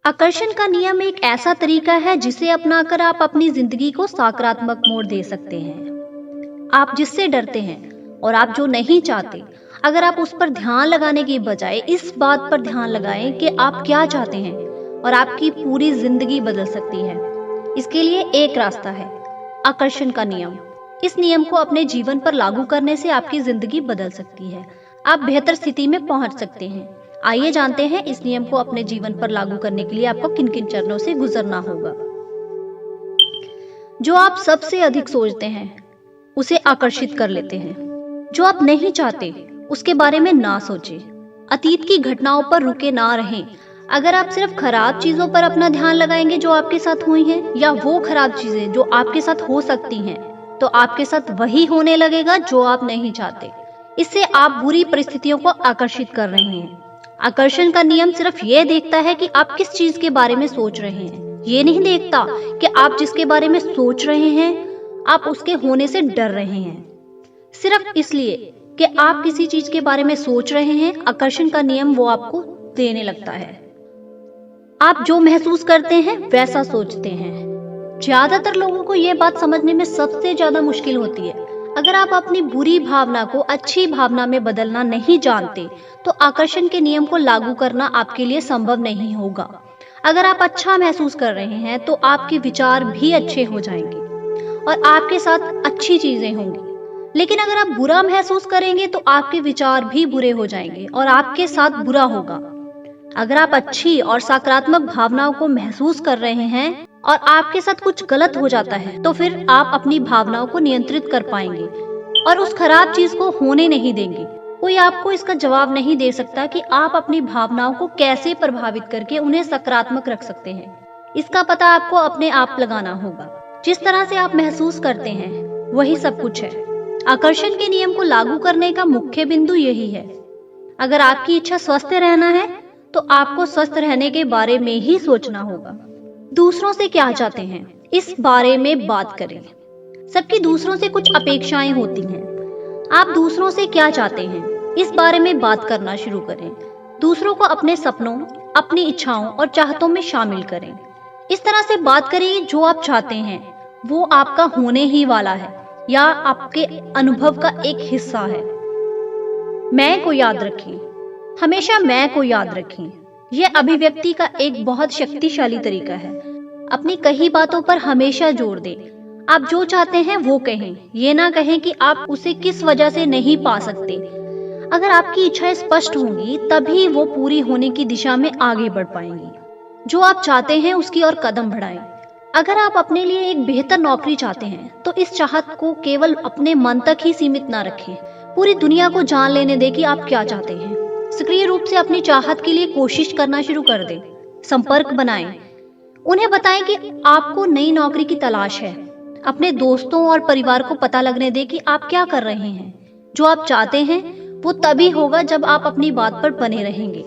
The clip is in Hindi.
आकर्षण का नियम एक ऐसा तरीका है जिसे अपनाकर आप अपनी जिंदगी को सकारात्मक मोड़ दे सकते हैं। आप जिससे डरते हैं और आप जो नहीं चाहते, अगर आप उस पर ध्यान लगाने की बजाय इस बात पर ध्यान लगाएं कि आप क्या चाहते हैं, और आपकी पूरी जिंदगी बदल सकती है। इसके लिए एक रास्ता है, आकर्षण का नियम। इस नियम को अपने जीवन पर लागू करने से आपकी जिंदगी बदल सकती है। आप बेहतर स्थिति में पहुंच सकते हैं। आइए जानते हैं इस नियम को अपने जीवन पर लागू करने के लिए आपको किन किन चरणों से गुजरना होगा। जो आप सबसे अधिक सोचते हैं उसे आकर्षित कर लेते हैं। जो आप नहीं चाहते उसके बारे में ना सोचें। अतीत की घटनाओं पर रुके ना रहें। अगर आप सिर्फ खराब चीजों पर अपना ध्यान लगाएंगे जो आपके साथ हुई हैं, या वो खराब चीजें जो आपके साथ हो सकती हैं, तो आपके साथ वही होने लगेगा जो आप नहीं चाहते। इससे आप बुरी परिस्थितियों को आकर्षित कर रहे हैं। आकर्षण का नियम सिर्फ ये देखता है कि आप किस चीज के बारे में सोच रहे हैं। ये नहीं देखता कि आप जिसके बारे में सोच रहे हैं आप उसके होने से डर रहे हैं। सिर्फ इसलिए कि आप किसी चीज के बारे में सोच रहे हैं, आकर्षण का नियम वो आपको देने लगता है। आप जो महसूस करते हैं वैसा सोचते हैं। ज्यादातर लोगों को यह बात समझने में सबसे ज्यादा मुश्किल होती है। अगर आप अपनी बुरी भावना को अच्छी भावना में बदलना नहीं जानते, तो आकर्षण के नियम को लागू करना आपके लिए संभव नहीं होगा। अगर आप अच्छा महसूस कर रहे हैं तो आपके विचार भी अच्छे हो जाएंगे और आपके साथ अच्छी चीजें होंगी। लेकिन अगर आप बुरा महसूस करेंगे तो आपके विचार भी बुरे हो जाएंगे और आपके साथ बुरा होगा। अगर आप अच्छी और सकारात्मक भावनाओं को महसूस कर रहे हैं और आपके साथ कुछ गलत हो जाता है, तो फिर आप अपनी भावनाओं को नियंत्रित कर पाएंगे और उस खराब चीज को होने नहीं देंगे। कोई आपको इसका जवाब नहीं दे सकता कि आप अपनी भावनाओं को कैसे प्रभावित करके उन्हें सकारात्मक रख सकते हैं। इसका पता आपको अपने आप लगाना होगा। जिस तरह से आप महसूस करते हैं वही सब कुछ है। आकर्षण के नियम को लागू करने का मुख्य बिंदु यही है। अगर आपकी इच्छा स्वस्थ रहना है तो आपको स्वस्थ रहने के बारे में ही सोचना होगा। दूसरों से क्या चाहते हैं इस बारे में बात करें। सबकी दूसरों से कुछ अपेक्षाएं होती हैं। आप दूसरों से क्या चाहते हैं इस बारे में बात करना शुरू करें। दूसरों को अपने सपनों, अपनी इच्छाओं और चाहतों में शामिल करें। इस तरह से बात करें जो आप चाहते हैं वो आपका होने ही वाला है या आपके अनुभव का एक हिस्सा है। मैं को याद रखें। हमेशा मैं को याद रखें। यह अभिव्यक्ति का एक बहुत शक्तिशाली तरीका है। अपनी कही बातों पर हमेशा जोर दें। आप जो चाहते हैं वो कहें। ये ना कहें कि आप उसे किस वजह से नहीं पा सकते। अगर आपकी इच्छाएं स्पष्ट होंगी तभी वो पूरी होने की दिशा में आगे बढ़ पाएंगी। जो आप चाहते हैं उसकी ओर कदम बढ़ाएं। अगर आप अपने लिए एक बेहतर नौकरी चाहते हैं तो इस चाहत को केवल अपने मन तक ही सीमित ना रखें। पूरी दुनिया को जान लेने दें कि आप क्या चाहते हैं। सक्रिय रूप से अपनी चाहत के लिए कोशिश करना शुरू कर दें। संपर्क बनाएं। उन्हें बताएं कि आपको नई नौकरी की तलाश है। अपने दोस्तों और परिवार को पता लगने दें कि आप क्या कर रहे हैं। जो आप चाहते हैं वो तभी होगा जब आप अपनी बात पर बने रहेंगे।